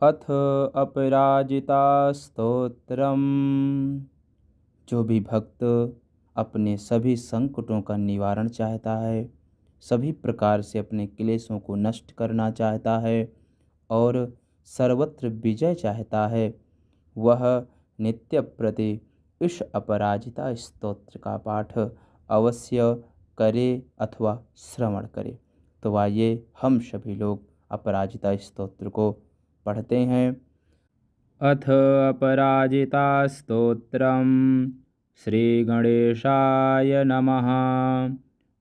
अथ अपराजिता स्तोत्रम। जो भी भक्त अपने सभी संकटों का निवारण चाहता है, सभी प्रकार से अपने क्लेशों को नष्ट करना चाहता है और सर्वत्र विजय चाहता है, वह नित्य प्रति इस अपराजिता स्तोत्र का पाठ अवश्य करे अथवा श्रवण करे। तो आइए हम सभी लोग अपराजिता स्तोत्र को पढ़ते हैं। अथ अपराजिता स्तोत्रम। श्री गणेशाय नमः।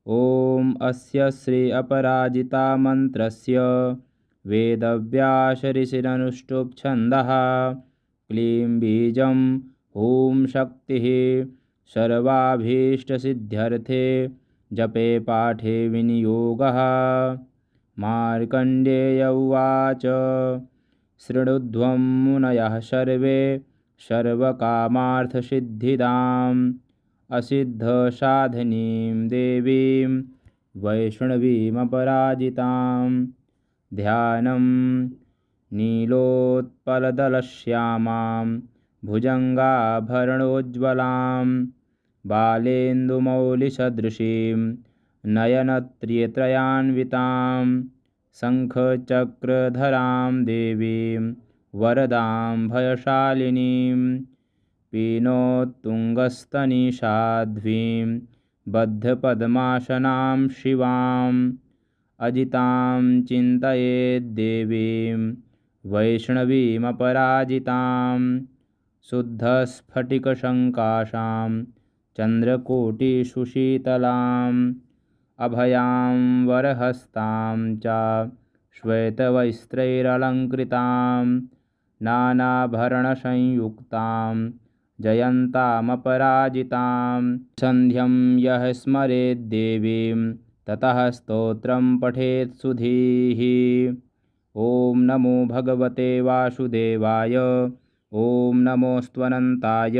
ओम अस्य श्री अपराजिता मंत्रस्य वेदव्यास ऋषिरनुष्टुप् छन्दः। क्लीं बीजं ॐ शक्तिः सर्वाभीष्टसिद्ध्यर्थे जपे पाठे विनियोगः। मार्कण्डेय उवाच शृणुध्वं मुनयः सर्वे सर्वकामार्थसिद्धिदाम् असिद्धसाधिनीं देवीं वैष्णवीमपराजितां। ध्यानं नीलोत्पलदलश्यामां भुजङ्गाभरणोज्ज्वलां बालेन्दुमौलिसदृशीं नयनत्रयन्वितां शङ्खचक्रधरां देवीं वरदां भयशालिनीं पीनोत्तुङ्गस्तनिषाध्वीं बद्धपद्मासनां शिवाम् अजितां चिन्तयेद्देवीं वैष्णवीमपराजितां। शुद्धस्फटिकसङ्काशां चन्द्रकोटिसुशीतलाम् अभयां वरहस्तां च श्वेतवस्त्रैरलङ्कृतां नानाभरणसंयुक्तां जयन्तामपराजितां। सन्ध्यं यः स्मरेद्देवीं ततः स्तोत्रं पठेत् सुधीः। ॐ नमो भगवते वासुदेवाय। ॐ नमोऽस्त्वनन्ताय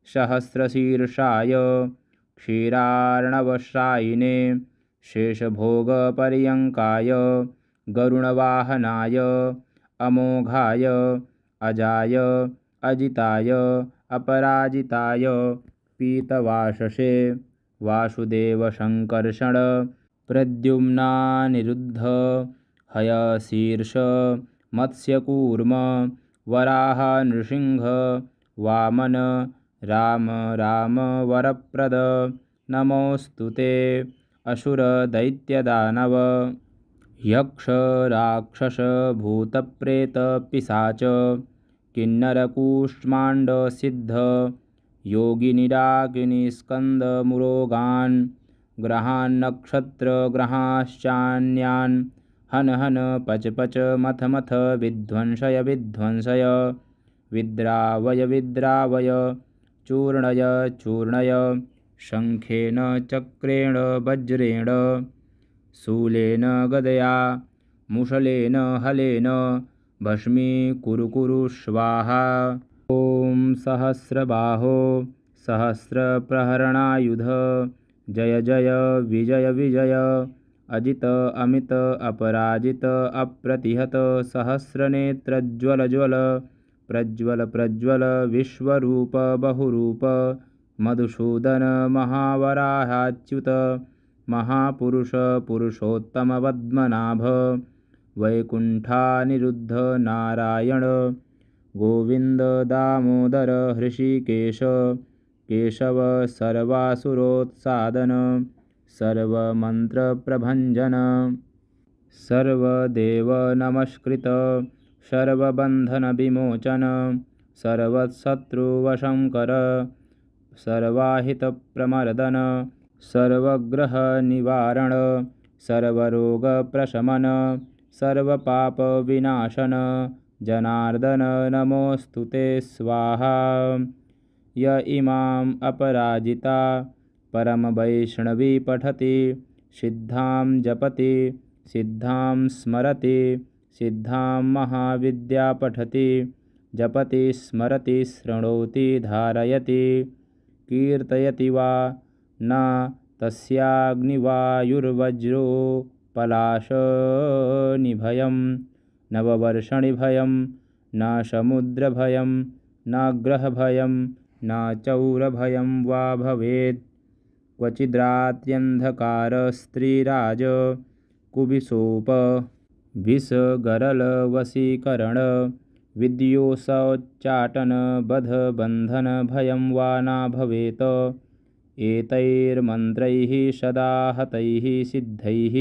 सहस्रशीर्षाय क्षीरार्णवशायिने शेषभोगपर्यङ्काय गरुणवाहनाय अमोघाय अजाय अजिताय अपराजिताय पीतवाससे वासुदेवसङ्कर्षण प्रद्युम्नानिरुद्ध हयशीर्ष मत्स्यकूर्म वराह नृसिंह वामन राम राम वरप्रद। नमोऽस्तु ते असुरदैत्यदानव यक्ष राक्षस भूतप्रेत पिशाच किन्नरकूष्माण्ड सिद्ध योगिनिडाकिनीस्कन्दमुरोगान् ग्रहान् नक्षत्रग्रहाश्चान्यान् हन हन पच पच मथ मथ विध्वंसय विध्वंसय विद्रावय विद्रावय चूर्णय चूर्णय। शङ्खेन चक्रेण वज्रेण शूलेन गदया मुसलेन हलेन भस्मीकुरु कुरु स्वाहा। ॐ सहस्रबाहो सहस्रप्रहरणायुध जय जय विजय विजय अजित अमित अपराजित अप्रतिहत सहस्रनेत्रज्वल ज्वल प्रज्वल प्रज्वल विश्वरूप बहुरूप मधुसूदन महावराहाच्युत महापुरुष पुरुषोत्तम पद्मनाभ वैकुण्ठानिरुद्ध नारायण गोविन्द दामोदर हृषीकेश केशव सर्वासुरोत्सादन सर्वमन्त्रप्रभञ्जन सर्वदेवनमस्कृत सर्वबन्धनविमोचन सर्वशत्रुवशङ्कर सर्वाहितप्रमर्दन सर्वग्रहनिवारण सर्वरोगप्रशमन सर्वपापविनाशन जनार्दन नमोऽस्तु ते स्वाहा। य इमाम् अपराजिता परमवैष्णवी पठति सिद्धां जपति सिद्धां स्मरति सिद्धां महाविद्या पठति जपति स्मरति शृणोति धारयति कीर्तयति वा न तस्याग्निवायुर्वज्रो पलाशनिभयं वर्षणिभयं न समुद्रभयं न ग्रहभयं न चौरभयं वा भवेत्। क्वचिद्रात्र्यन्धकारस्त्रीराज कुबिसोप विषगरलवशीकरण विद्योत्सोच्चाटन बधबन्धन भयं वा न भवेत्। एतैर्मन्त्रैः सदा हतैः सिद्धैः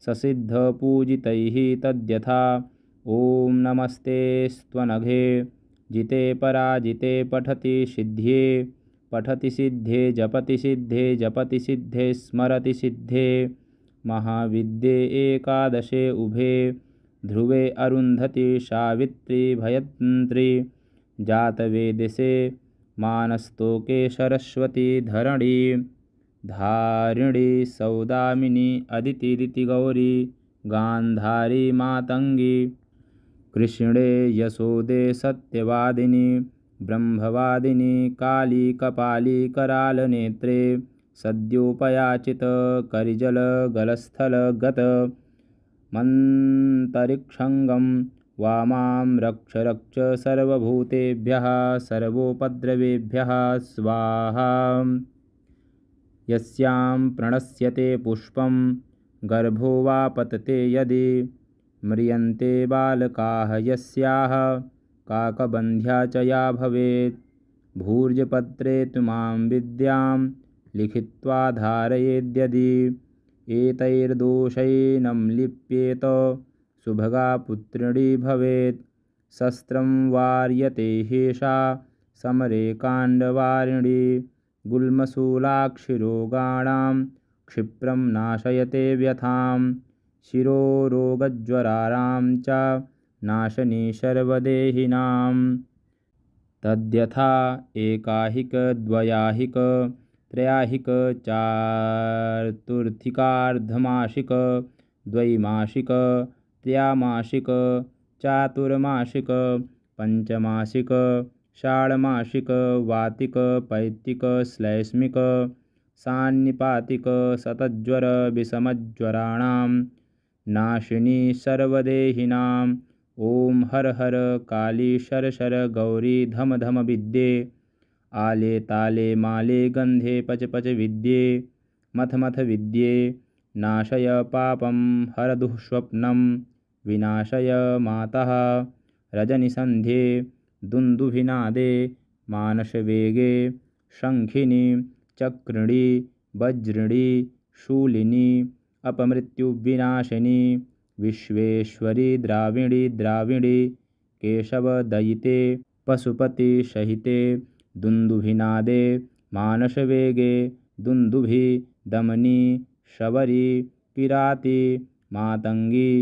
ससिद्धपूजितैः तद्यथा। ॐ नमस्ते स्त्वनघे जिते पराजिते पठति सिद्ध्ये पठति सिद्धे जपति सिद्धे जपति सिद्धे स्मरति सिद्धे। महाविद्ये एकादशे उभे ध्रुवे अरुन्धति सावित्री भयत्री जातवेदसे मानस्तोके सरस्वती धरणी धारिणी सौदामिनी अदिति गौरी गान्धारी मातंगी कृष्णे यशोदे सत्यवादिनी ब्रह्मवादिनी काली कपाली करालनेत्रे सद्योपयाचित करिजल गलस्थल गत मन्तरिक्षंगं वामां रक्ष रक्ष सर्वभूतेभ्यः सर्वोपद्रवेभ्यः स्वाहा। यस्यां प्रणश्यते पुष्पं गर्भो वा पतते यदि म्रियन्ते बालकाः यस्याः काकबन्ध्या च या भवेत्। भूर्जपत्रे त्वां विद्यां लिखित्वा धारयेद्यदि एतैर्दोषैनं लिप्येत सुभगा पुत्रिणी भवेत्। शस्त्रं वार्यते ह्येषा समरे काण्डवारिणी गुल्मशूलाक्षिरोगाणां क्षिप्रं नाशयते व्यथां शिरोरोगज्वराणां च नाशनी सर्वदेहिनां। तद्यथा एकाहिक द्वयाहिक त्रयाहिक चातुर्थिकार्धमासिक द्वैमासिक त्रयामासिक चातुर्मासिक पंचमासिक षाण्मासिक वातिक पैतिक श्लैष्मिक सान्निपातिक शतज्वर विषमज्वराणां नाशिनी सर्वदेहिनां। ॐ हर हर काली शर शर गौरी धम धम विद्ये आले ताले माले गन्धे पच पच विद्ये मथ मथ विद्ये नाशय पापं हर दुःस्वप्नं विनाशय मातः रजनिसन्ध्ये दुन्दुभिनादे मानसवेगे शङ्खिनी चक्रिणी वज्रिणी शूलिनी अपमृत्युविनाशिनी विश्वेश्वरी द्राविणी द्राविणी केशवदयिते पशुपतिसहिते दुन्दुभिनादे मानसवेगे दुन्दुभि दमनी शबरी किराती मातंगी।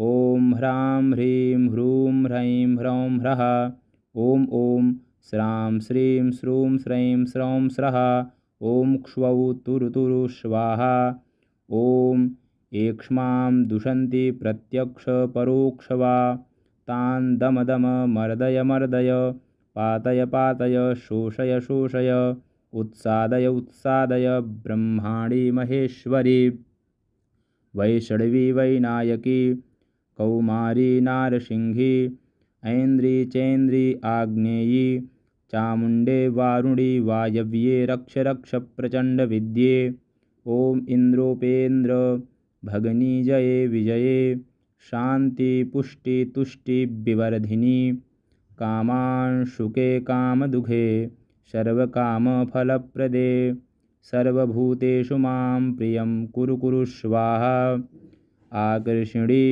ॐ ह्रां ह्रीं ह्रूं ह्रैं ह्रौं ह्रः। ॐ ॐ श्रां श्रीं श्रूं श्रैं स्रौं स्रः। ॐ क्ष्वौ तुरु स्वाहा। ॐ एक्ष्मां दुषन्ति प्रत्यक्ष परोक्ष वा तान् दम दम मर्दय मर्दय पातय पातय शोषय शोषय उत्सादय उत्सादय। ब्रह्माणी महेश्वरी वैष्णवी वैनायकी कौमारी नारसिंही ऐन्द्री चैन्द्री आग्नेयी चामुण्डे वारुणी वायव्ये रक्ष रक्ष प्रचण्ड विद्ये। ॐ इन्द्रोपेन्द्र भगनी जये विजये शान्ति पुष्टि तुष्टि विवर्धिनी कामांशुके कामदुघे सर्वकामफलप्रदे सर्वभूतेषु मां प्रियं कुरु कुरु स्वाहा। आकर्षिणी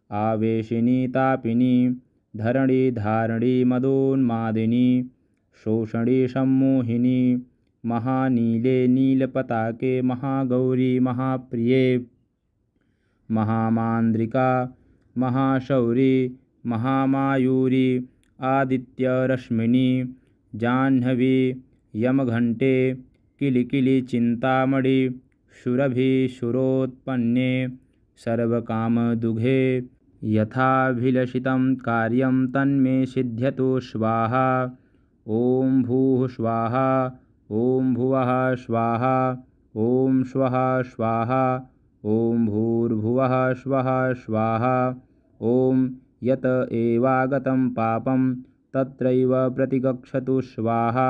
आवेशिनी तापिनी धरणी धारिणी मदोन्मादिनी शोषणी सम्मोहिनी महानीले नीलपताके महागौरी महाप्रिये महामान्द्रिका महाशौरी महामायूरी आदित्यरश्मिनी जाह्नवी यमघण्टे किलिकिलि चिन्तामणि सुरभि सुरोत्पन्ने सर्वकामदुघे यथाभिलषितं कार्यं तन्मे सिद्ध्यतु स्वाहा। ॐ भूः स्वाहा ॐ भुवः स्वाहा ॐ स्वः स्वाहा ॐ भूर्भुवः स्वः स्वाहा। ॐ यत एवागतं पापं तत्रैव प्रतिगच्छतु स्वाहा।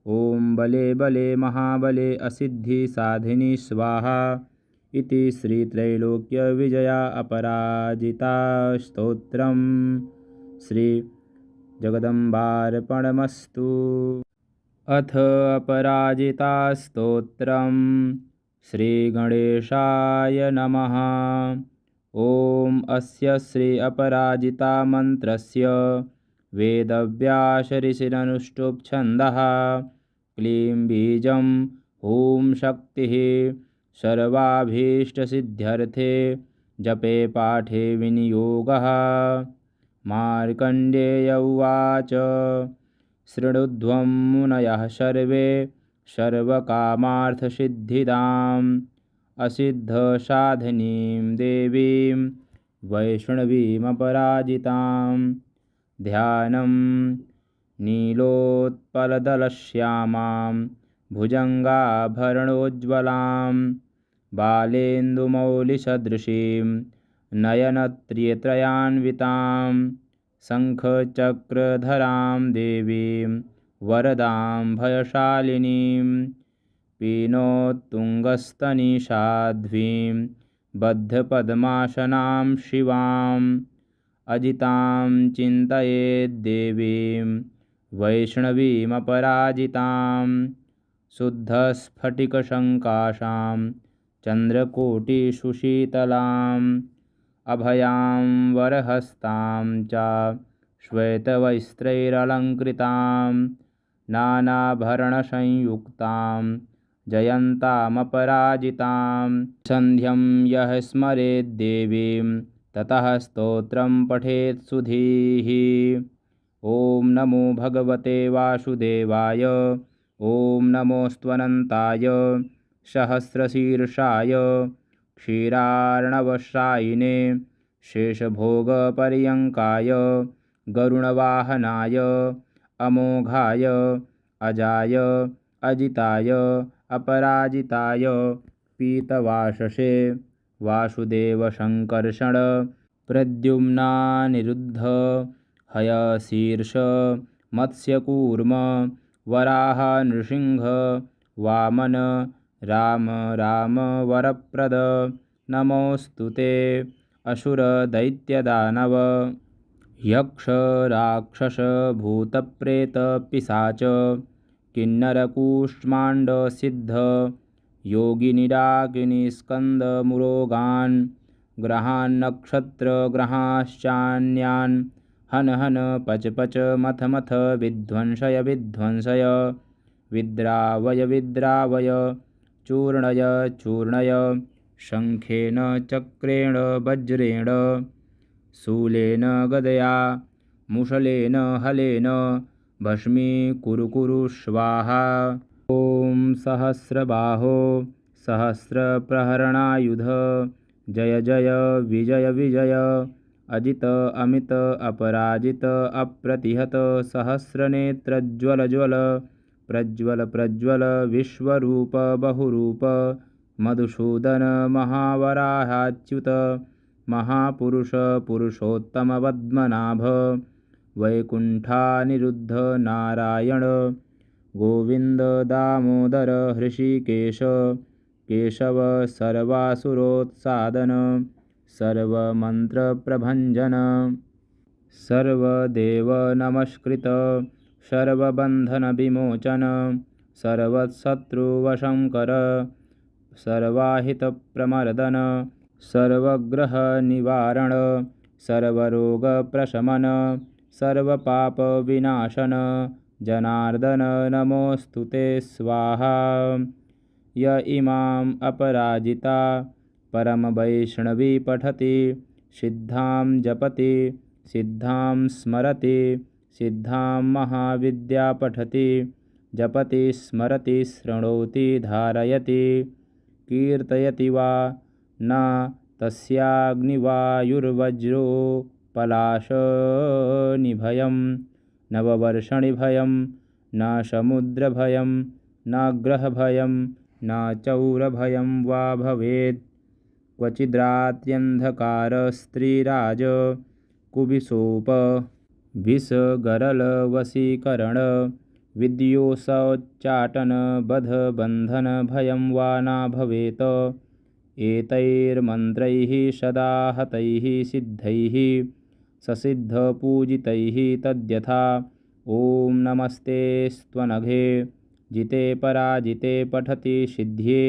ॐ बले बले महाबले असिद्धिसाधिनि स्वाहा। इति श्रीत्रैलोक्यविजया अपराजिता स्तोत्रम्। श्रीजगदम्बार्पणमस्तु। अथ अपराजिता स्तोत्रम्। श्रीगणेशाय नमः। ॐ अस्य श्री अपराजिता मन्त्रस्य वेदव्यासऋषिरनुष्टुप् छन्दः। क्लीं बीजं ॐ शक्तिः सर्वाभीष्टसिद्ध्यर्थे जपे पाठे विनियोगः। मार्कण्डेय उवाच शृणुध्वं मुनयः सर्वे सर्वकामार्थसिद्धिदाम् असिद्धसाधिनीं देवीं वैष्णवीमपराजितां। ध्यानं नीलोत्पलदलश्यामां भुजङ्गाभरणोज्ज्वलां बालेन्दुमौलिसदृशीं नयनत्रयान्वितां शङ्खचक्रधरां देवीं वरदां भयशालिनीं पीनोत्तुङ्गस्तनिसाध्वीं बद्धपद्मासनां शिवाम् अजितां चिन्तयेद्देवीं वैष्णवीमपराजितां। शुद्धस्फटिकसङ्काशां चन्द्रकोटिसुशीतलाम् अभयां वरहस्तां च श्वेतवस्त्रैरलङ्कृतां नानाभरणसंयुक्तां जयन्तामपराजितां। सन्ध्यं यः स्मरेद्देवीं ततः स्तोत्रं पठेत् सुधीः। ॐ नमो भगवते वासुदेवाय। ॐ नमोऽस्त्वनन्ताय सहस्रशीर्षाय क्षीरार्णवशायिने शेषभोगपर्यङ्काय गरुडवाहनाय अमोघाय अजाय अजिताय अपराजिताय पीतवाससे वासुदेवसङ्कर्षण प्रद्युम्नानिरुद्ध हयशीर्ष मत्स्यकूर्म वराह नृसिंह वामन राम राम वरप्रद नमोऽस्तु ते। असुरदैत्यदानव यक्ष राक्षस भूतप्रेत पिशाच किन्नरकूष्माण्ड सिद्ध योगिनिडाकिनी स्कन्दमुरोगान् ग्रहान्नक्षत्रग्रहाश्चान्यान् हन हन पच पच मथ मथ विध्वंसय विध्वंसय विद्रावय विद्रावय चूर्णय चूर्णय शङ्खेन चक्रेण वज्रेण शूलेन गदया मुसलेन हलेन भस्मीकुरु कुरु स्वाहा। ॐ सहस्रबाहो सहस्रप्रहरणायुध जय जय विजय विजय अजित अमित अपराजित अप्रतिहत सहस्रनेत्रज्वल ज्वल प्रज्वल प्रज्वल विश्वरूप बहुरूप मधुसूदन महावराहाच्युत महापुरुष पुरुषोत्तम पद्मनाभ वैकुण्ठानिरुद्ध नारायण गोविन्द दामोदर हृषीकेश केशव सर्वासुरोत्सादन सर्वमन्त्रप्रभञ्जन सर्वदेवनमस्कृत सर्वबन्धनविमोचन सर्वशत्रुवशङ्कर सर्वाहितप्रमर्दन सर्वग्रहनिवारण सर्वरोगप्रशमन सर्वपापविनाशन जनार्दन नमोऽस्तु ते स्वाहा। य इमाम् अपराजिता परमवैष्णवी पठति सिद्धां जपति सिद्धां स्मरति सिद्धां महाविद्या पठति जपति स्मरति शृणोति धारयति कीर्तयति वा न तस्याग्निवायुर्वज्रोपलाशनिभयं नववर्षणिभयं न समुद्रभयं न ग्रहभयं न चौरभयं वा भवेत्। क्वचिद्रात्यन्धकारस्त्रीराज कुबिसोप विषगरलवशीकरण विद्योत्सोच्चाटन बध बंधन भयं वा न भवेत्। एतैर्मन्त्रैः सदा हतैः सिद्धैः ससिद्धपूजितैः तद्यथा। ॐ नमस्तेऽस्त्वनघे जिते पराजिते पठति सिद्ध्ये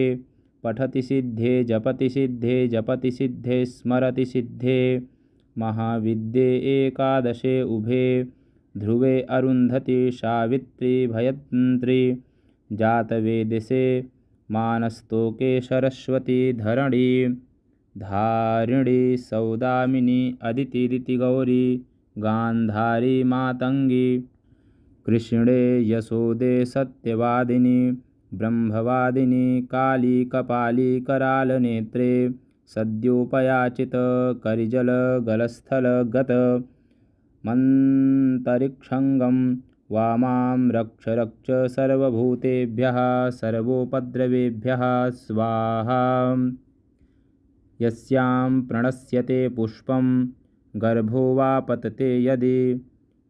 पठति सिद्धे जपति सिद्धे जपति सिद्धे स्मरति सिद्धे। महाविद्ये एकादशे उभे ध्रुवे अरुन्धति सावित्री भयत्री जातवेदसे मानस्तोके सरस्वती धरणी धारिणी सौदामिनी अदिति गौरी गान्धारी मातंगी कृष्णे यशोदे सत्यवादिनी ब्रह्मवादिनी काली कपाली करालनेत्रे सद्योपयाचित करिजल गलस्थल गत मन्तरिक्षंगं वामां रक्ष रक्ष सर्वभूतेभ्यः सर्वोपद्रवेभ्यः स्वाहा। यस्यां प्रणश्यते पुष्पं गर्भो वा पतते यदि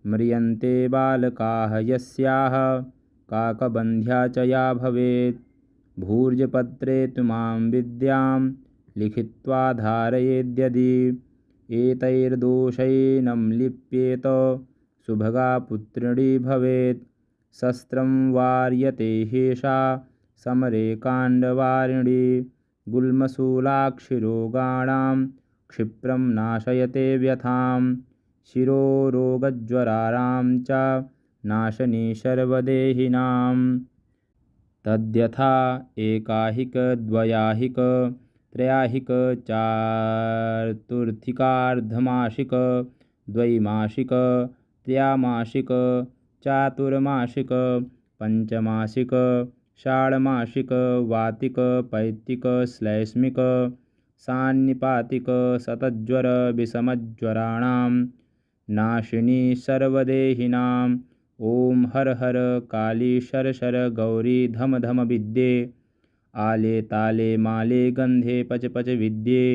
म्रियन्ते बालकाः यस्याः काकबन्ध्या च या भवेत्। भूर्जपत्रे तुमां विद्यां लिखित्वा धारयेद्यदि एतैर्दोषैनं लिप्येत सुभगा पुत्रिणी भवेत्। शस्त्रं वार्यते ह्येषा समरे काण्डवारिणी गुल्मशूलाक्षिरोगाणां क्षिप्रं नाशयते व्यथां। शिरोरोगज्वराणां च नाशनी सर्वदेहिनां। तद्यथा एकाहिक द्वयाहिक त्रयाहिक चातुर्थिकार्धमासिक द्वैमासिक त्रयामासिक चातुर्मासिक पंचमासिक षाण्मासिक वातिक पैतिक श्लैष्मिक सान्निपातिक शतज्वर विषमज्वराणां नाशिनी सर्वदेहिनां। ॐ हर हर काली शर शर गौरी धम धम विद्ये आले ताले माले गंधे पच पच विद्ये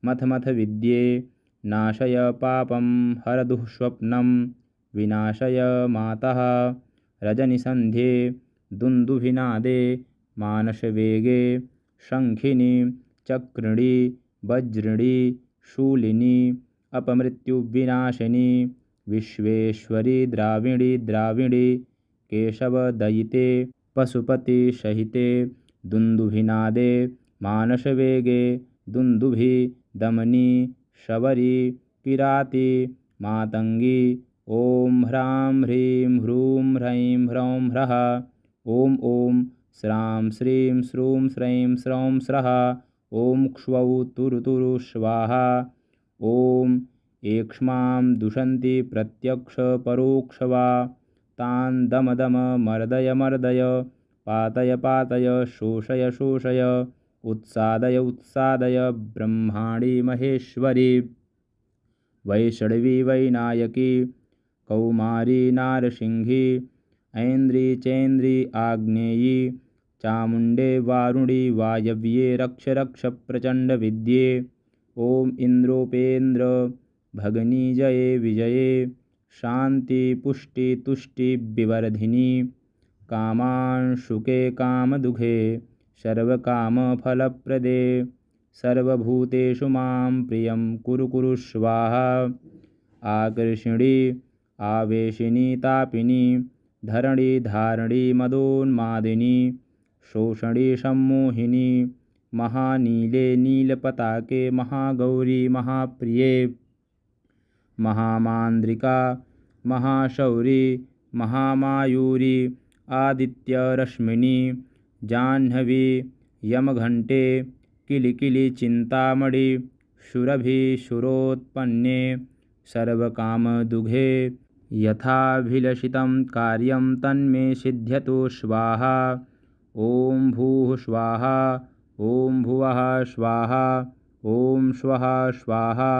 मथ मथ विद्ये नाशय पापं हर दुःस्वप्नं विनाशय मातः रजनिसन्ध्ये दुन्दुभिनादे मानसवेगे शङ्खिनी चक्रिणी वज्रिणी शूलिनी अपमृत्युविनाशिनी विश्वेश्वरी द्राविणी द्राविणी केशवदयिते पशुपतिसहिते दुन्दुभिनादे मानसवेगे दुन्दुभि दमनी शबरी किराती मातंगी। ॐ ह्रां ह्रीं ह्रूं ह्रैं ह्रौं ह्रः। ॐ ॐ श्रां श्रीं श्रूं श्रैं स्रौं स्रः। ॐ क्ष्वौ तुरु तुरु स्वाहा। ॐ एक्ष्मां दुषन्ति प्रत्यक्ष परोक्ष वा तान् दम दम मर्दय मर्दय पातय पातय शोषय शोषय उत्सादय उत्सादय। ब्रह्माणी महेश्वरी वैष्णवी वैनायकी कौमारी नारसिंही ऐन्द्री चैन्द्री आग्नेयी चामुण्डे वारुणी वायव्ये रक्ष रक्ष प्रचण्ड विद्ये। ॐ इन्द्रोपेन्द्र भगनी जये विजये शान्ति पुष्टि तुष्टि विवर्धिनी कामांशुके कामदुघे सर्वकामफलप्रदे सर्वभूतेषु मां प्रियं कुरु कुरु स्वाहा। आकर्षिणी आवेशिनी तापिनी धरणी धारिणी मदोन्मादिनी शोषणी सम्मोहिनी महानीले नीलपताके महागौरी महाप्रिये महामान्द्रिका महाशौरी महामायूरी आदित्यरश्मिनी जाह्नवी यमघण्टे किलिकिली चिन्तामणि सुरभि सुरोत्पन्ने सर्वकामदुघे यथाभिलषितं कार्यं तन्मे सिद्ध्यतु स्वाहा। ॐ भूः स्वाहा ॐ भुवः स्वाहा ॐ स्वः स्वाहा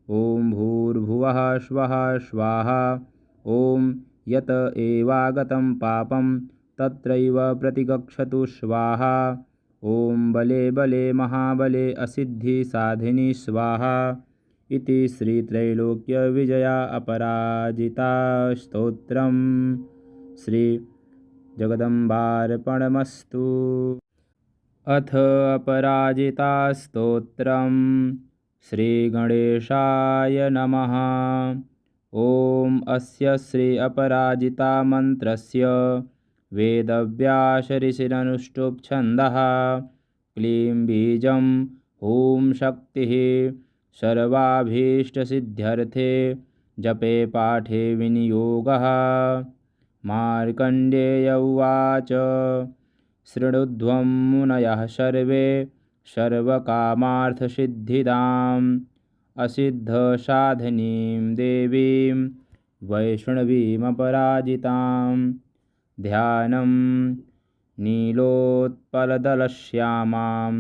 ॐ भूर्भुवः स्वः स्वाहा। ॐ यत एवागतं पापं तत्रैव प्रतिगच्छतु स्वाहा। ॐ बले बले महाबले असिद्धि साधिनी स्वाहा। इति श्रीत्रैलोक्यविजया अपराजिता स्तोत्रम्। श्रीजगदम्बार्पणमस्तु। अथ अपराजिता स्तोत्रम्। श्रीगणेशाय नमः। ॐ अस्य श्री अपराजिता मन्त्रस्य वेदव्यासऋषिरनुष्टुप् छन्दः। क्लीं बीजं ॐ शक्तिः सर्वाभीष्टसिद्ध्यर्थे जपे पाठे विनियोगः। मार्कण्डेय उवाच शृणुध्वं मुनयः सर्वे सर्वकामार्थसिद्धिदाम् असिद्धसाधिनीं देवीं वैष्णवीमपराजितां। ध्यानं नीलोत्पलदलश्यामां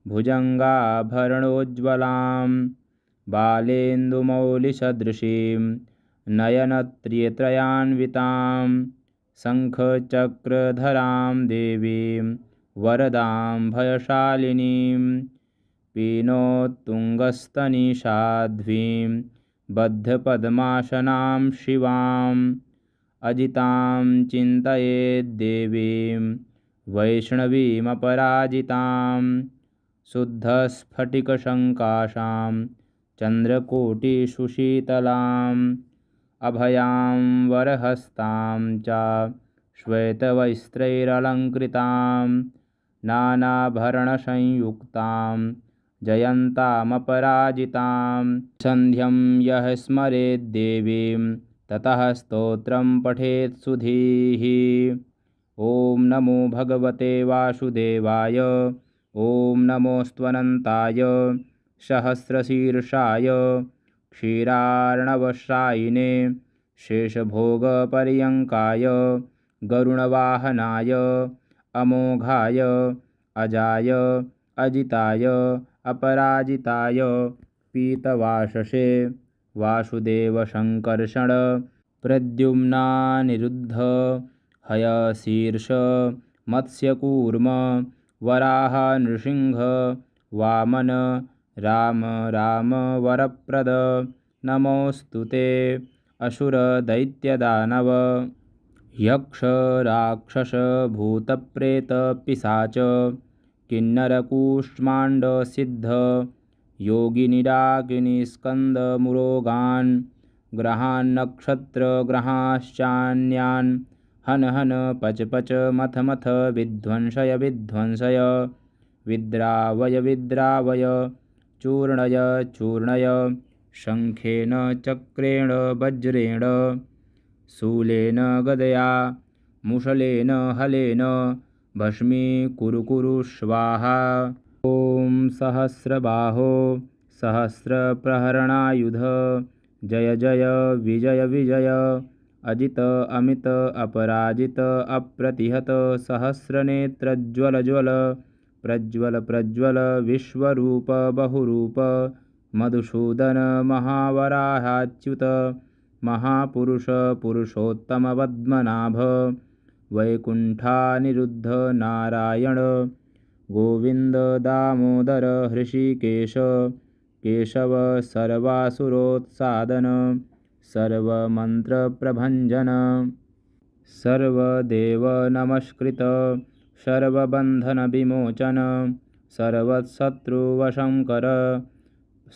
भुजङ्गाभरणोज्ज्वलां बालेन्दुमौलिसदृशीं नयनत्रयत्रान्वितां शङ्खचक्रधरां देवीं वरदां भयशालिनीं पीनोत्तुङ्गस्तनिषाध्वीं बद्धपद्मासनां शिवाम् अजितां चिन्तयेद्देवीं वैष्णवीमपराजितां। शुद्धस्फटिकसङ्काशां चन्द्रकोटिसुशीतलाम् अभयां वरहस्तां च श्वेतवस्त्रैरलङ्कृतां नानाभरणसंयुक्तां जयन्तामपराजितां। सन्ध्यं यः स्मरेद्देवीं ततः स्तोत्रं पठेत् सुधीः। ॐ नमो भगवते वासुदेवाय। ॐ नमोऽस्त्वनन्ताय सहस्रशीर्षाय क्षीरार्णवशायिने शेषभोगपर्यङ्काय गरुणवाहनाय अमोघाय अजाय अजिताय अपराजिताय पीतवाससे वासुदेवसङ्कर्षण प्रद्युम्नानिरुद्ध हयशीर्ष मत्स्यकूर्म वराह नृसिंह वामन राम राम वरप्रद नमोऽस्तु ते। असुरदैत्यदानव यक्ष राक्षस भूतप्रेत पिशाच किन्नरकूष्माण्ड सिद्ध योगिनिडाकिनीस्कन्दमुरोगान् ग्रहान्नक्षत्रग्रहाश्चान्यान् हन हन पच पच मथ मथ विध्वंसय विध्वंसय विद्रावय विद्रावय चूर्णय चूर्णय शङ्खेन चक्रेण वज्रेण शूलेन गदया मुसलेन हलेन भस्मीकुरु कुरु स्वाहा। ॐ सहस्रबाहो सहस्रप्रहरणायुध जय जय विजय विजय अजित अमित अपराजित अप्रतिहत सहस्रनेत्रज्वल ज्वल प्रज्वल प्रज्वल विश्वरूप बहुरूप मधुसूदन महावराहाच्युत महापुरुष पुरुषोत्तम पद्मनाभ वैकुण्ठानिरुद्ध नारायण गोविन्द दामोदर हृषीकेश केशव सर्वासुरोत्सादन सर्वमन्त्रप्रभञ्जन सर्वदेवनमस्कृत सर्वबन्धनविमोचन सर्वशत्रुवशङ्कर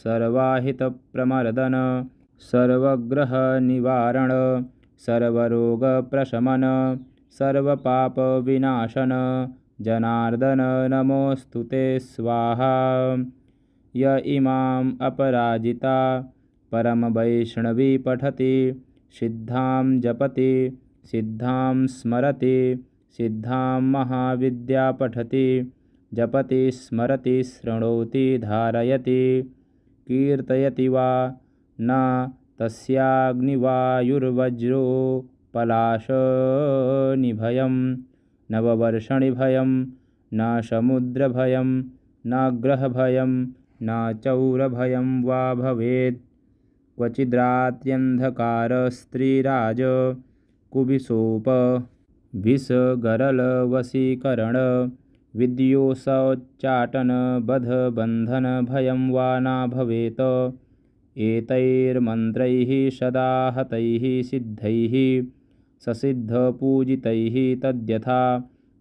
सर्वाहितप्रमर्दन सर्वग्रहनिवारण सर्वरोगप्रशमन सर्वपापविनाशन जनार्दन नमोऽस्तु ते स्वाहा। य इमाम् अपराजिता परमवैष्णवी पठति सिद्धां जपति सिद्धां स्मरति सिद्धां महाविद्या पठति जपति स्मरति शृणोति धारयति कीर्तयति वा न तस्याग्निवायुर्वज्रोपलाशनिभयं नववर्षणिभयं न समुद्रभयं न ग्रहभयं न चौरभयं वा भवेत्। क्वचिद्रात्यन्धकारस्त्रीराज कुबिशोप विषगरलवशीकरण विद्योषोच्चाटन बध बन्धन भयं वा न भवेत्। एतैर्मन्त्रैः सदा हतैः सिद्धैः ससिद्धपूजितैः तद्यथा।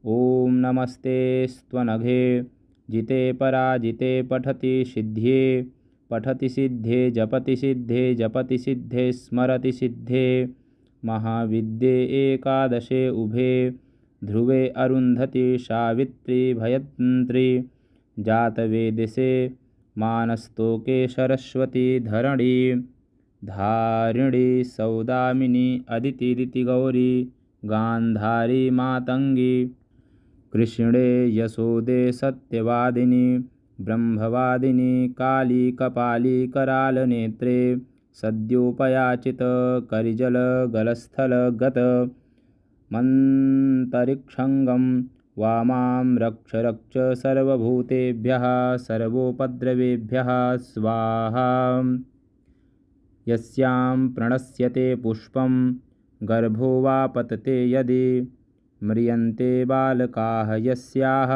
ॐ नमस्ते स्त्वनघे जिते पराजिते पठति सिद्ध्ये पठति सिद्धे जपति सिद्धे जपति सिद्धे स्मरति सिद्धे महाविद्ये एकादशे उभे ध्रुवे अरुन्धति सावित्री भयत्री जातवेदसे मानस्तोके सरस्वती धरणी धारिणी सौदामिनी अदितिदितिगौरी गान्धारी मातंगी कृष्णे यशोदे सत्यवादिनी ब्रह्मवादिनी काली कपाली करालनेत्रे सद्योपयाचित करिजलगलस्थलगत मन्तरिक्षंगं वामां रक्ष रक्ष सर्वभूतेभ्यः सर्वोपद्रवेभ्यः स्वाहा। यस्यां प्रणश्यते पुष्पं गर्भो वा पतते यदि म्रियन्ते बालकाः यस्याः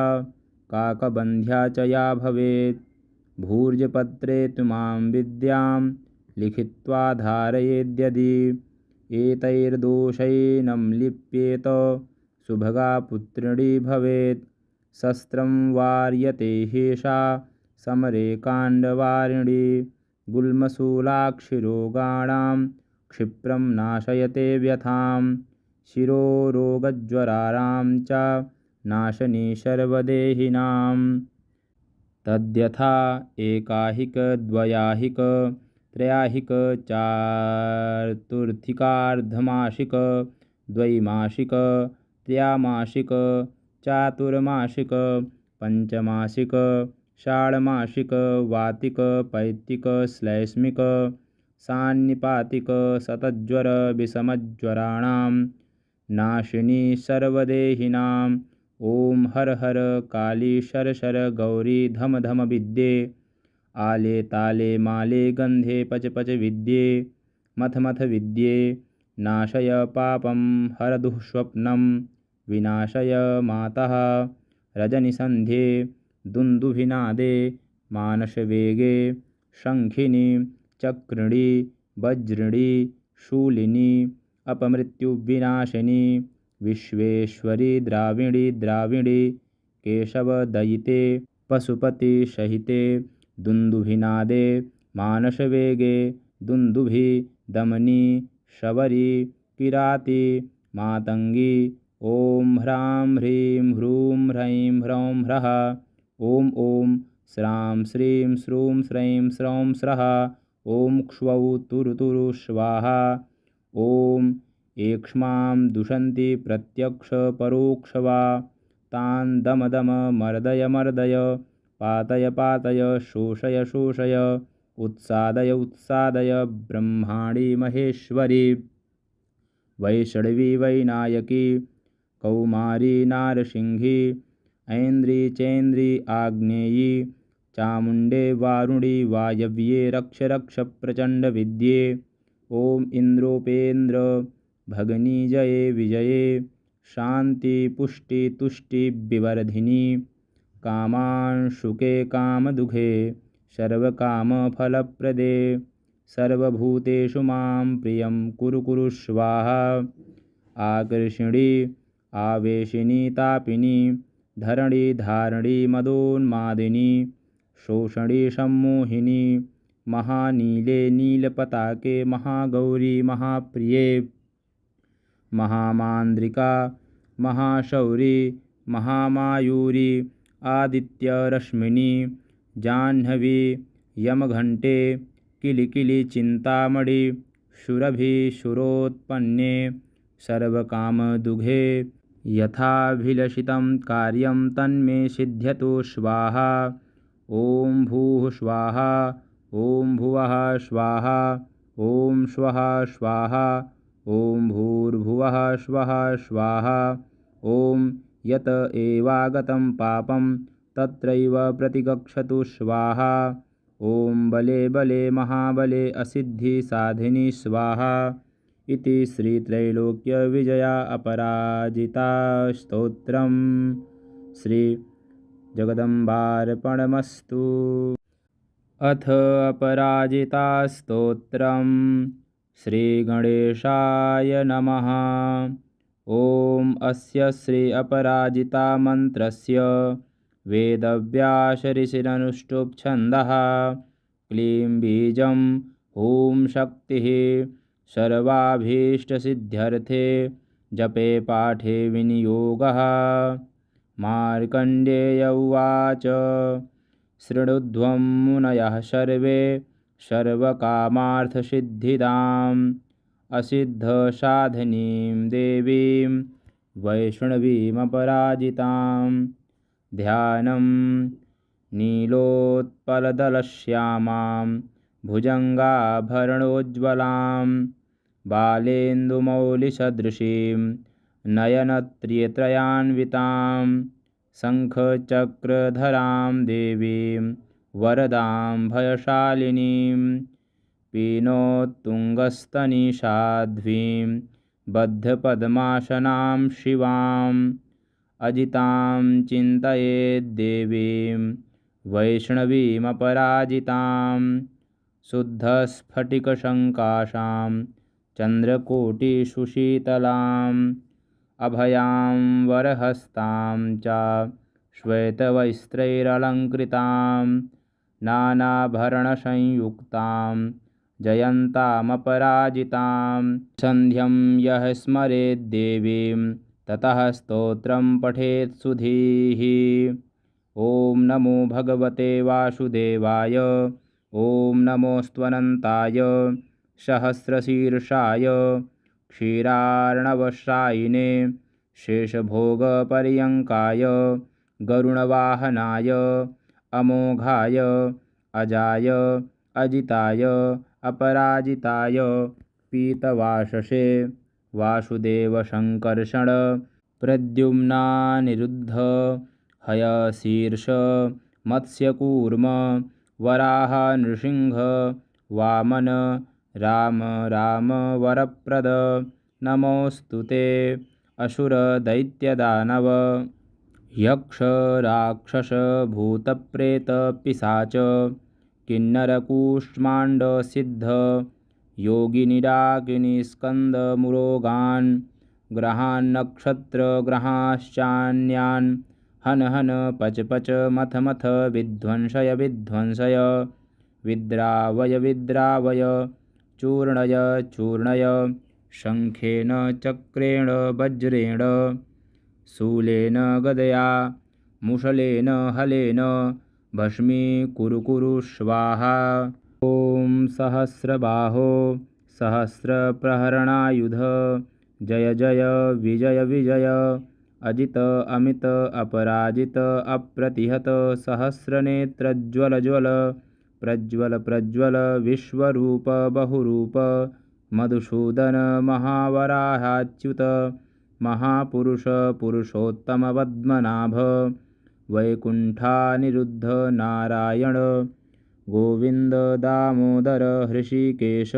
काकबन्ध्या च या भवेत् भूर्जपत्रे तुमां विद्यां लिखित्वा धारयेद्यदि एतैर्दोषैनं लिप्येत सुभगा पुत्रिणी भवेत् शस्त्रं वार्यते ह्येषा समरे काण्डवारिणी गुल्मशूलाक्षिरोगाणां क्षिप्रं नाशयते व्यथां शिरोरोगज्वराणां च नाशनी सर्वदेहिनां तद्यथा एकाहिक द्वयाहिक त्रयाहिक चातुर्थिकार्धमासिक द्वैमासिक त्रयामासिक चातुर्मासिक पंचमासिक षाण्मासिक वातिक पैतिक श्लैष्मिक सान्निपातिक शतज्वर विषमज्वराणां नाशिनी सर्वदेहिनां ॐ हर हर काली शर शर गौरी धम धम विद्ये आले ताले माले गन्धे पच पच विद्ये मथ मथ विद्ये नाशय पापं हर दुःस्वप्नं विनाशय मातः रजनिसन्ध्ये दुन्दुभिनादे मानसवेगे शङ्खिनी चक्रिणी वज्रिणी शूलिनी अपमृत्युविनाशिनी विश्वेश्वरी द्राविणी द्राविणी केशवदयिते पशुपतिसहिते दुन्दुभिनादे मानसवेगे दुन्दुभि दमनी शबरी किराती मातंगी ॐ ह्रां ह्रीं ह्रूं ह्रैं ह्रौं ह्रः ॐ ॐ श्रां श्रीं श्रूं श्रैं स्रौं स्रः ॐ क्ष्वौ तुरु तुरु स्वाहा ॐ एक्ष्मां दुषन्ति प्रत्यक्ष परोक्ष वा तान् दम दम मर्दय मर्दय पातय पातय शोषय शोषय उत्सादय उत्सादय ब्रह्माणि महेश्वरी वैष्णवी वैनायकी कौमारी नारसिंही ऐन्द्री चैन्द्री आग्नेयी चामुण्डे वारुणी वायव्ये रक्ष रक्ष प्रचण्ड विद्ये ॐ इन्द्रोपेन्द्र भगनी जये विजये शान्ति पुष्टि तुष्टि विवर्धिनी कामांशुके कामदुघे सर्वकामफलप्रदे सर्वभूतेषु मां प्रियं कुरु कुरु स्वाहा आकर्षिणी आवेशिनी तापिनी धरणी धारणी मदोन्मादिनी शोषणी सम्मोहिनी महानीले नीलपताके महागौरी महाप्रिये महामान्द्रिका महाशौरी महामायूरी आदित्यरश्मिनी जाह्नवी यमघण्टे किलिकिलि चिन्तामणि शूरभि शूरोत्पन्ने सर्वकामदुघे यथाभिलषितं कार्यं तन्मे सिद्ध्यतु स्वाहा ॐ भूः स्वाहा ॐ भुवः स्वाहा ॐ स्वः स्वाहा ॐ भूर्भुवः स्वः स्वाहा ॐ यत एवागतं पापं तत्रैव प्रतिगच्छतु स्वाहा ॐ बले बले महाबले असिद्धि साधिनी स्वाहा इति श्रीत्रैलोक्यविजया अपराजिता स्तोत्रम् श्री जगदम्बार्पणमस्तु। अथ अपराजितास्तोत्रम् श्रीगणेशाय नमः। ॐ अस्य श्री अपराजिता मन्त्रस्य वेदव्यासऋषिरनुष्टुप् छन्दः। क्लीं बीजं ॐ शक्तिः सर्वाभीष्टसिद्ध्यर्थे जपे पाठे विनियोगः। मार्कण्डेय उवाच शृणुध्वं मुनयः सर्वे सर्वकामार्थसिद्धिदाम् असिद्धसाधिनीं देवीं वैष्णवीमपराजितां। ध्यानं नीलोत्पलदलश्यामां भुजङ्गाभरणोज्ज्वलां बालेन्दुमौलिसदृशीं नयनत्रयन्वितां शङ्खचक्रधरां देवीं वरदां भयशालिनीं पीनोत्तुङ्गस्तनिषाध्वीं बद्धपद्मासनां शिवाम् अजितां चिन्तयेद्देवीं वैष्णवीमपराजितां। शुद्धस्फटिकसङ्काशां चन्द्रकोटिसुशीतलाम् अभयां वरहस्तां च श्वेतवस्त्रैरलङ्कृतां नानाभरणसंयुक्तां जयन्तामपराजितां। सन्ध्यं यः स्मरेद्देवीं ततः स्तोत्रं पठेत् सुधीः। ॐ नमो भगवते वासुदेवाय। ॐ नमोऽस्त्वनन्ताय सहस्रशीर्षाय क्षीरार्णवशायिने शेषभोगपर्यङ्काय गरुणवाहनाय अमोघाय अजाय अजिताय अपराजिताय पीतवाससे वासुदेवसङ्कर्षण प्रद्युम्नानिरुद्ध हयशीर्ष मत्स्यकूर्म वराह नृसिंह वामन राम राम वरप्रद नमोऽस्तु ते। असुर दैत्यदानव यक्ष राक्षस भूतप्रेत पिशाच किन्नरकूष्माण्ड सिद्ध योगिनिडाकिनीस्कन्दमुरोगान् ग्रहान्नक्षत्रग्रहाश्चान्यान् हन हन पच पच मथ मथ विध्वंसय विध्वंसय विद्रावय विद्रावय चूर्णय चूर्णय शङ्खेन चक्रेण वज्रेण शूलेन गदया मुसलेन हलेन भस्मीकुरु कुरु स्वाहा। ॐ सहस्रबाहो सहस्रप्रहरणायुध जय जय विजय विजय अजित अमित अपराजित अप्रतिहत सहस्रनेत्रज्वल ज्वल प्रज्वल प्रज्वल विश्वरूप बहुरूप मधुसूदन महावराहाच्युत महापुरुष पुरुषोत्तम पद्मनाभ वैकुण्ठानिरुद्ध नारायण गोविन्द दामोदर हृषीकेश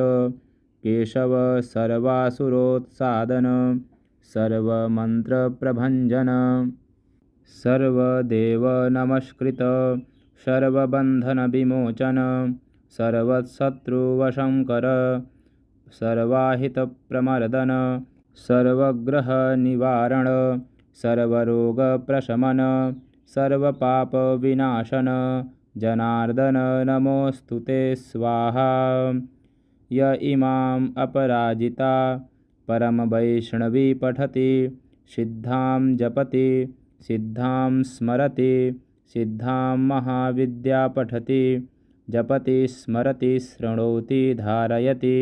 केशव सर्वासुरोत्सादन सर्वमन्त्रप्रभञ्जन सर्वदेवनमस्कृत सर्वबन्धनविमोचन सर्वशत्रुवशङ्कर सर्वाहितप्रमर्दन सर्वग्रहनिवारण सर्वरोगप्रशमन सर्वपापविनाशन जनार्दन नमोऽस्तु ते स्वाहा। य इमाम् अपराजिता परमवैष्णवी पठति सिद्धां जपति सिद्धां स्मरति सिद्धां महाविद्या पठति जपति स्मरति शृणोति धारयति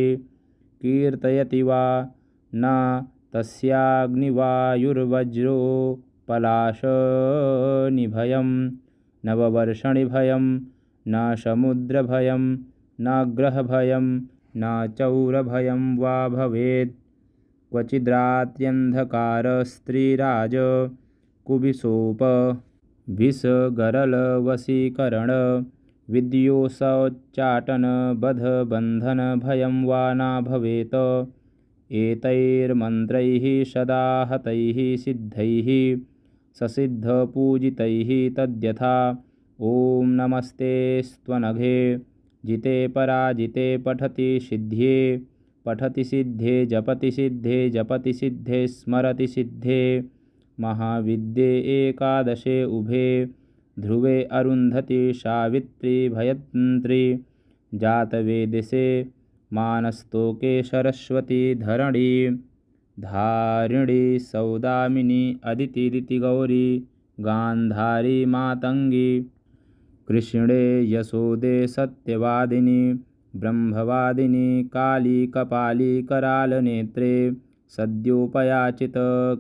कीर्तयति वा न तस्याग्निवायुर्वज्रोपलाशनिभयं नववर्षणिभयं न समुद्रभयं न ग्रहभयं न चौरभयं वा भवेत्। क्वचिद्रात्र्यन्धकारस्त्रीराज कुबिशोप विषगरलवशीकरण विद्योषोच्चाटन बध बन्धन भयं वा न भवेत्। एतैर्मन्त्रैः सदा हतैः सिद्धैः ससिद्धपूजितैः तद्यथा। ॐ नमस्ते स्त्वनघे जिते पराजिते पठति सिद्ध्ये पठति सिद्धे जपति सिद्धे जपति सिद्धे स्मरति सिद्धे महाविद्ये एकादशे उभे ध्रुवे अरुन्धति सावित्री भयत्री जातवेदसे मानस्तोके सरस्वती धरणी धारिणी सौदामिनी अदिति गौरी गान्धारी मातंगी कृष्णे यशोदे सत्यवादिनी ब्रह्मवादिनी काली कपाली करालनेत्रे सद्योपयाचित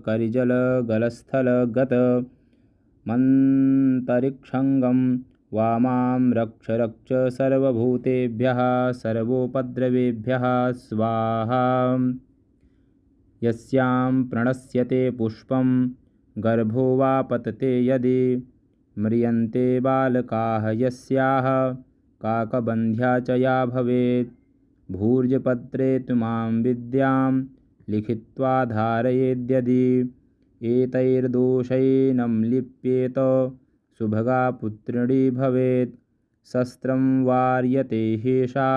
करिजल गलस्थल गत मन्तरिक्षंगं वामां रक्ष रक्ष सर्वभूतेभ्यः सर्वोपद्रवेभ्यः स्वाहा यस्यां प्रणश्यते पुष्पं गर्भो वा पतते यदि म्रियन्ते बालकाः यस्याः काकबन्ध्या च या भवेत् भूर्जपत्रे तुमां विद्यां लिखित्वा धारयेद्यदि एतैर्दोषैनं लिप्येत सुभगा पुत्रिणी भवेत् शस्त्रं वार्यते हेषा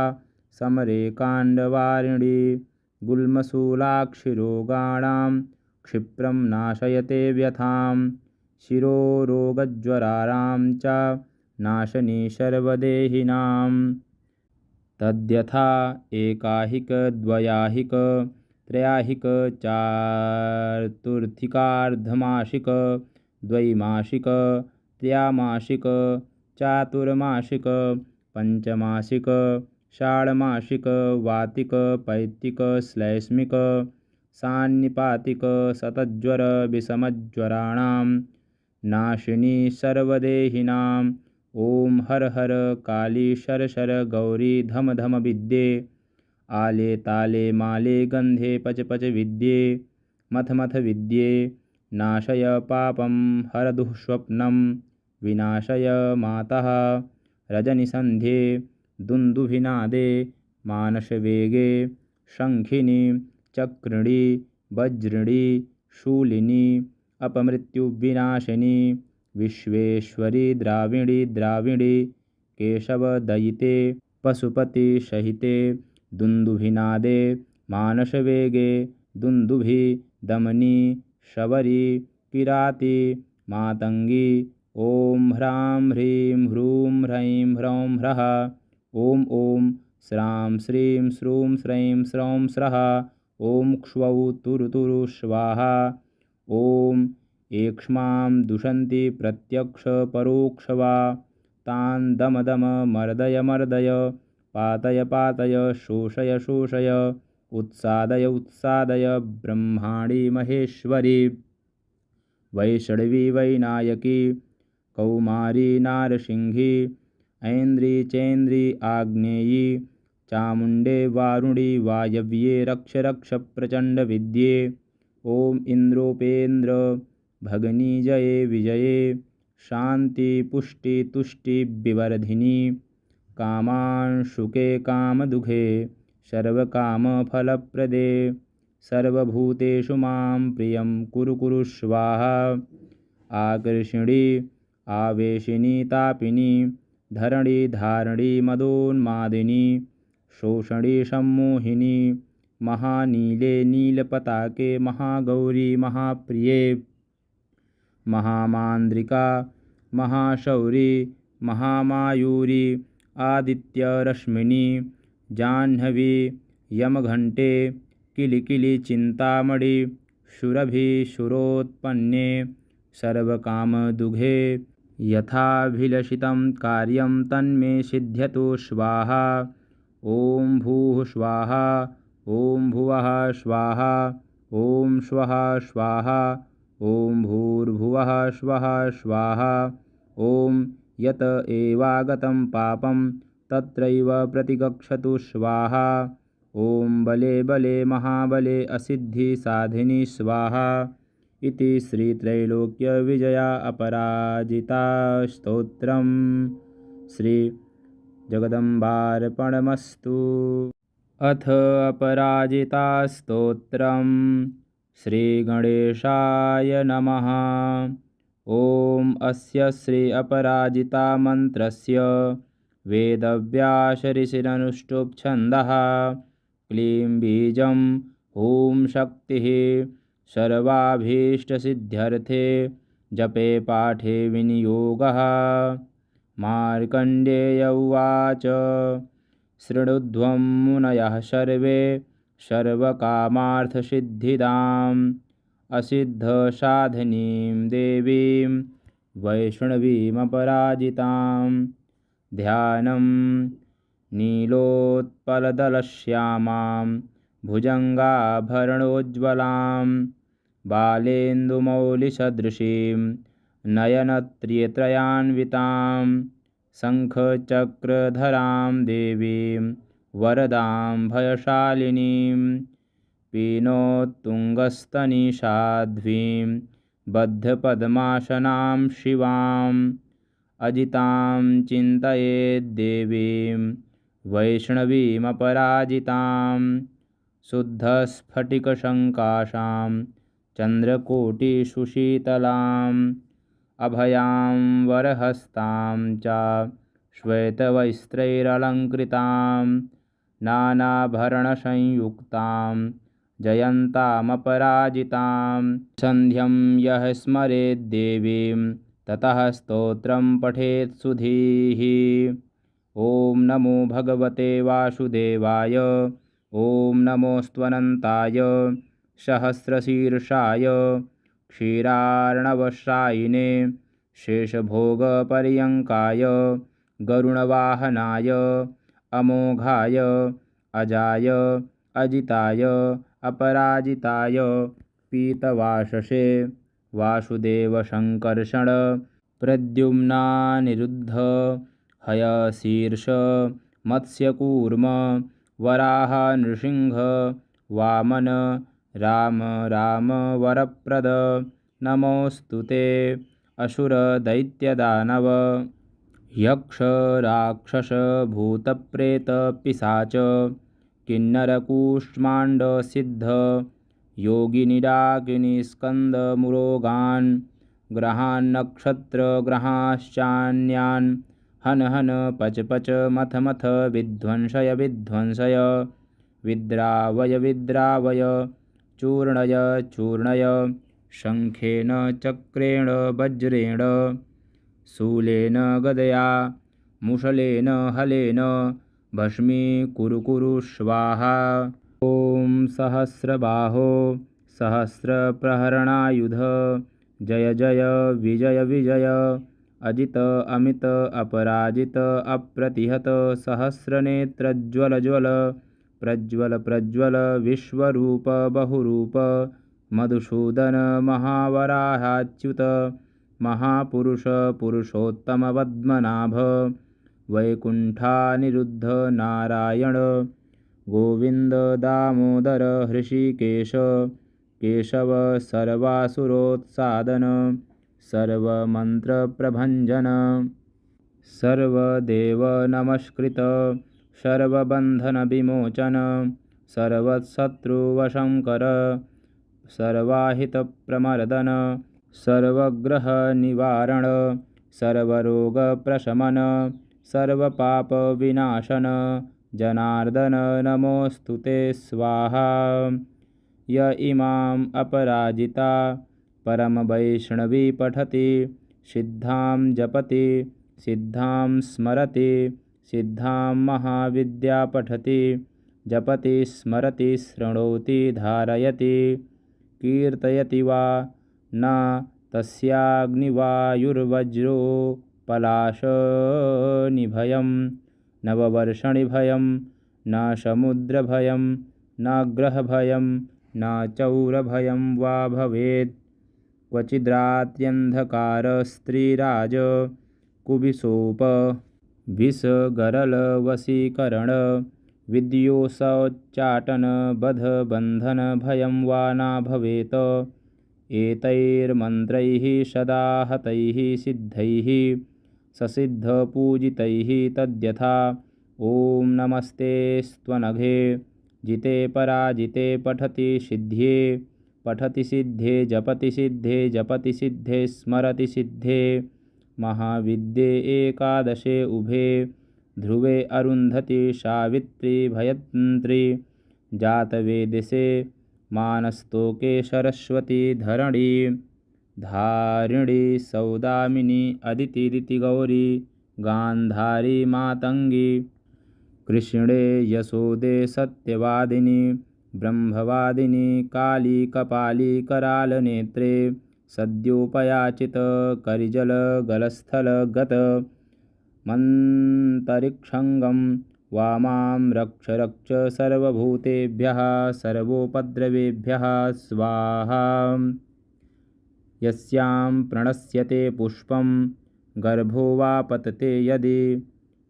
समरे काण्डवारिणी गुल्मशूलाक्षिरोगाणां क्षिप्रं नाशयते व्यथां शिरोरोगज्वराणां च नाशनी सर्वदेहिनां तद्यथा एकाहिक द्वयाहिक त्रयाहिक चातुर्थिकार्धमासिक द्वैमासिक त्रयामासिक चातुर्मासिक पंचमासिक षाण्मासिक वातिक पैतिक श्लैष्मिक सान्निपातिक शतज्वर विषमज्वराणां नाशिनी सर्वदेहिनां ओम हर हर काली शर शर गौरी धम धम विद्ये आले ताले माले गंधे पच पच विद्ये मथ मथ विद्ये नाशय पापं हर दुःस्वप्नं विनाशय मातः रजनिसन्ध्ये दुन्दुभिनादे मानसवेगे शङ्खिनी चक्रिणी वज्रिणी शूलिनी अपमृत्युविनाशिनी विश्वेश्वरी द्राविणी द्राविणी केशवदयिते पशुपतिसहिते दुन्दुभिनादे मानसवेगे दुन्दुभि दमनी शबरी किराती मातंगी ओम ह्रां ह्रीं ह्रूं ह्रैं ह्रौं ह्रः ओम ओम श्रां श्रीं श्रूं श्रैं स्रौं स्रः ओम क्ष्वौ तुरु तुरु स्वाहा ओम एक्ष्मां दुषन्ति प्रत्यक्ष परोक्ष वा तान् दम दम मर्दय मर्दय पातय पातय शोषय शोषय उत्सादय उत्सादय ब्रह्माणी महेश्वरी वैष्णवी वैनायकी कौमारी नारसिंही ऐन्द्री चैन्द्री आग्नेयी चामुण्डे वारुणी वायव्ये रक्ष रक्ष प्रचण्ड विद्ये ओम इंद्रोपेन्द्र भगनी जये विजये शांति पुष्टि तुष्टि विवर्धिनी कामांशुके कामदुघे सर्वकामफलप्रदे सर्वभूतेषु मां प्रियं कुरु कुरु स्वाहा आकर्षिणी आवेशिनी तापिनी धरणी धारणी मदोन्मादिनी शोषणी सम्मोहिनी महानीले नीलपताके महागौरी महाप्रिये महामान्द्रिका महाशौरी महामायूरी आदित्यरश्मिनी जाह्नवी यमघण्टे किलिकिलि चिन्तामणि शुरभि शुरोत्पन्ने सर्वकामदुघे यथाभिलषितं कार्यं तन्मे सिद्ध्यतु स्वाहा ॐ भूः स्वाहा ॐ भुवः स्वाहा ॐ स्वः स्वाहा ॐ भूर्भुवः स्वः स्वाहा ॐ यत एवागतं पापं तत्रैव प्रतिगच्छतु स्वाहा ॐ बले बले महाबले असिद्धि साधिनी स्वाहा इति श्रीत्रैलोक्य विजया अपराजिता स्तोत्रम् श्री जगदम्बार्पणमस्तु। अथ अपराजिता स्तोत्रम् श्रीगणेशाय नमः। ॐ अस्य श्री अपराजिता मन्त्रस्य वेदव्यासऋषिरनुष्टुप् छन्दः क्लीं बीजं ॐ शक्तिः सर्वाभीष्टसिद्ध्यर्थे जपे पाठे विनियोगः। मार्कण्डेय उवाच शृणुध्वं मुनयः सर्वे सर्वकामार्थसिद्धिदाम् असिद्धसाधिनीं देवीं वैष्णवीमपराजितां। ध्यानं नीलोत्पलदलश्यामां भुजङ्गाभरणोज्ज्वलां बालेन्दुमौलिसदृशीं नयनत्रयत्रान्वितां शङ्खचक्रधरां देवीं वरदां भयशालिनीं पीनोत्तुङ्गस्तनिषाध्वीं बद्धपद्मासनां शिवाम् अजितां चिन्तयेद्देवीं वैष्णवीमपराजितां। शुद्धस्फटिकसङ्काशां चन्द्रकोटिसुशीतलाम् अभयां वरहस्तां च श्वेतवस्त्रैरलङ्कृतां नानाभरणसंयुक्तां जयन्तामपराजितां। सन्ध्यं यः स्मरेद्देवीं ततः स्तोत्रं पठेत् सुधीः। ॐ नमो भगवते वासुदेवाय ॐ नमोऽस्त्वनन्ताय सहस्रशीर्षाय क्षीरार्णवशायिने शेषभोगपर्यङ्काय गरुणवाहनाय अमोघाय अजाय अजिताय अपराजिताय पीतवाससे वासुदेवसङ्कर्षण प्रद्युम्नानिरुद्ध हयशीर्ष मत्स्यकूर्म वराह नृसिंह वामन राम राम वरप्रद नमोऽस्तु ते। असुरदैत्यदानव यक्ष राक्षस भूतप्रेतपिशाच किन्नरकूष्माण्ड सिद्ध योगिनिडाकिनीस्कन्दमुरोगान् ग्रहान्नक्षत्रग्रहाश्चान्यान् हन हन पच पच मथ मथ विध्वंसय विध्वंसय विद्रावय विद्रावय चूर्णय चूर्णय शङ्खेन चक्रेण वज्रेण शूलेन गदया मुसलेन हलेन भस्मीकुरु कुरु स्वाहा। ॐ सहस्रबाहो सहस्रप्रहरणायुध जय जय विजय विजय अजित अमित अपराजित अप्रतिहत सहस्रनेत्रज्वल ज्वल प्रज्वल प्रज्वल विश्वरूप बहुरूप मधुसूदन महावराहाच्युत महापुरुष पुरुषोत्तम पद्मनाभ वैकुण्ठानिरुद्ध नारायण गोविन्द दामोदर हृषीकेश केशव सर्वासुरोत्सादन सर्वमन्त्रप्रभञ्जन सर्वदेवनमस्कृत सर्वबन्धनविमोचन सर्वशत्रुवशङ्कर सर्वाहितप्रमर्दन सर्वग्रहनिवारण सर्वरोगप्रशमन सर्वपापविनाशन जनार्दन नमोऽस्तु ते स्वाहा। य इमाम् अपराजिता परमवैष्णवी पठति सिद्धां जपति सिद्धां स्मरति सिद्धां महाविद्या पठति जपति स्मरति शृणोति धारयति कीर्तयति वा न तस्याग्निवायुर्वज्रोपलाशनिभयं नववर्षणिभयं न समुद्रभयं न ग्रहभयं न चौरभयं वा भवेत्। क्वचिद्रात्र्यन्धकारस्त्रीराज कुबिसोप विषगरलवशीकरण विद्योषोच्चाटन बध बन्धन भयं वा न भवेत्। एतैर्मन्त्रैः सदा हतैः सिद्धैः ससिद्धपूजितैः तद्यथा। ॐ नमस्ते स्त्वनघे जिते पराजिते पठति सिद्ध्ये पठति सिद्धे जपति सिद्धे स्मरति सिद्धे महाविद्ये एकादशे उभे ध्रुवे अरुन्धति सावित्री भयत्री जातवेदिसे मानस्तोके सरस्वती धरणी धारिणी सौदामिनी अदिति गौरी गान्धारी मातंगी कृष्णे यशोदे सत्यवादिनी ब्रह्मवादिनी काली कपाली करालनेत्रे सद्योपयाचित करिजल गलस्थल गत मन्तरिक्षंगं वामां रक्ष रक्ष सर्वभूतेभ्यः सर्वोपद्रवेभ्यः स्वाहा यस्यां प्रणश्यते पुष्पं गर्भो वा पतते यदि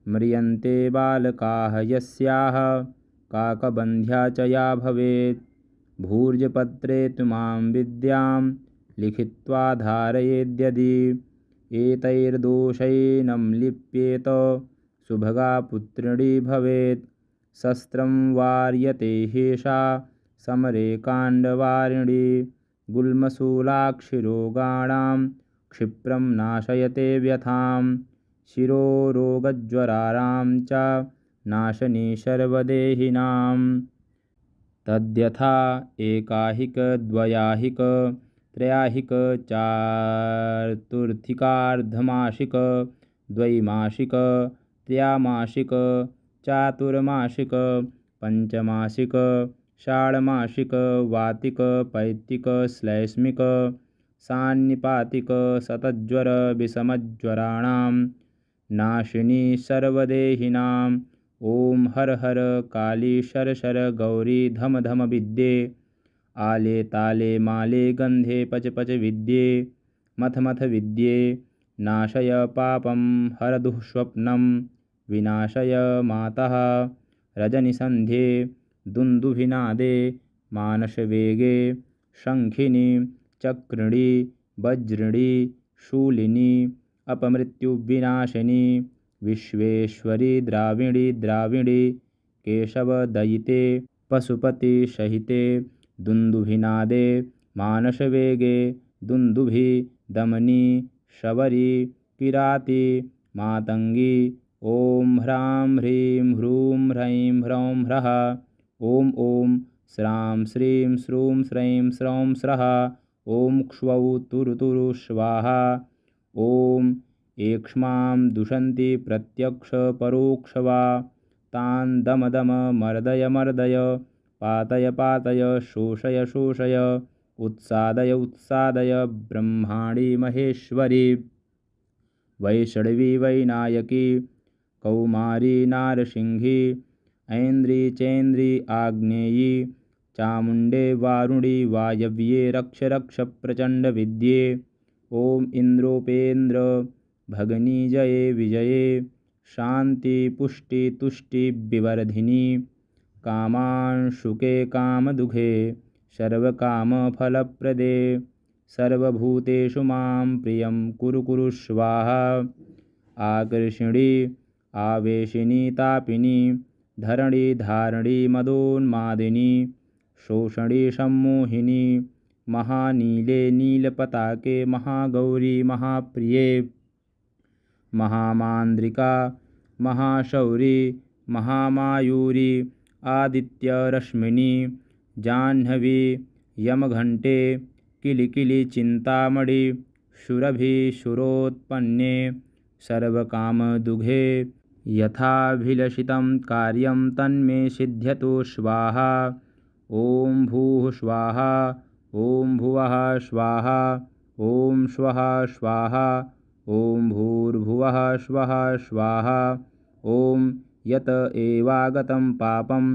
म्रियन्ते बालकाः यस्याः काकबन्ध्या च या भवेत् भूर्जपत्रे त्वां विद्यां लिखित्वा धारयेद्यदि एतैर्दोषैनं लिप्येत सुभगा पुत्रिणी भवेत् शस्त्रं वार्यते हेषा समरे काण्डवारिणी गुल्मशूलाक्षिरोगाणां क्षिप्रं नाशयते व्यथां शिरोरोगज्वराणां च नाशनी सर्वदेहिनां तद्यथा एकाहिक द्वयाहिक त्रयाहिक चातुर्थिकार्धमासिक द्वैमासिक त्रयामासिक चातुर्मासिक पंचमासिक षाण्मासिक वातिक पैतिक श्लैष्मिक सान्निपातिक शतज्वर विषमज्वराणां नाशिनी सर्वदेहिनां ओम हर हर काली शर शर गौरी धम धम विद्ये आले ताले माले गंधे पच पच विद्ये मथ मथ विद्ये नाशय पापं हर दुःस्वप्नं विनाशय मातः रजनिसन्ध्ये दुन्दुभिनादे मानसवेगे शङ्खिनी चक्रिणी वज्रिणी शूलिनी अपमृत्युविनाशिनी विश्वेश्वरी द्राविणी द्राविणी केशवदयिते पशुपतिसहिते दुन्दुभिनादे मानसवेगे दुन्दुभि दमनी शबरी किराती मातंगी ओम ह्रां ह्रीं ह्रूं ह्रैं ह्रौं ह्रः ओम ओम श्रां श्रीं श्रूं श्रैं स्रौं स्रः ओम क्ष्वौ तुरु तुरु स्वाहा ओम एक्ष्मां दुषन्ति प्रत्यक्ष परोक्षवा तान् दम दम मर्दय मर्दय पातय पातय शोषय शोषय उत्सादय उत्सादय ब्रह्माणि महेश्वरी वैष्णवी वैनायकी कौमारी नारसिंही ऐन्द्री चैन्द्री आग्नेयी चामुण्डे वारुणी वायव्ये रक्ष रक्ष प्रचण्ड विद्ये ओम इंद्रोपेन्द्र भगनी जये विजये शांति पुष्टि तुष्टि विवर्धिनी कामांशुके कामदुघे सर्वकामफलप्रदे सर्वभूतेषु मां प्रियं कुरु कुरु स्वाहा आकर्षिणी आवेशिनी तापिनी धरणी धारणी मदोन्मादिनी शोषणी सम्मोहिनी महानीले नीलपताके महागौरी महाप्रिये महामान्द्रिका महाशौरी महामायूरी आदित्यरश्मिनी जाह्नवी यमघण्टे किलिकिली चिन्तामणि शुरभि शुरोत्पन्ने सर्वकामदुघे यथाभिलषितं कार्यं तन्मे सिद्ध्यतु स्वाहा ओम भूः स्वाहा ओम भुवः स्वाहा ओम स्वः स्वाहा ओम भूर्भुवः स्वः स्वाहा ओम यत एवागतं पापं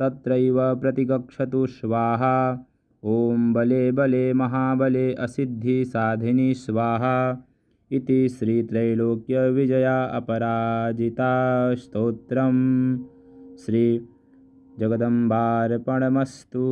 तत्रैव प्रतिगच्छतु स्वाहा ओम बले बले महाबले असिद्धि साधिनी स्वाहा इति श्रीत्रैलोक्य विजया अपराजिता स्तोत्रम् श्री जगदम्बार्पणमस्तु।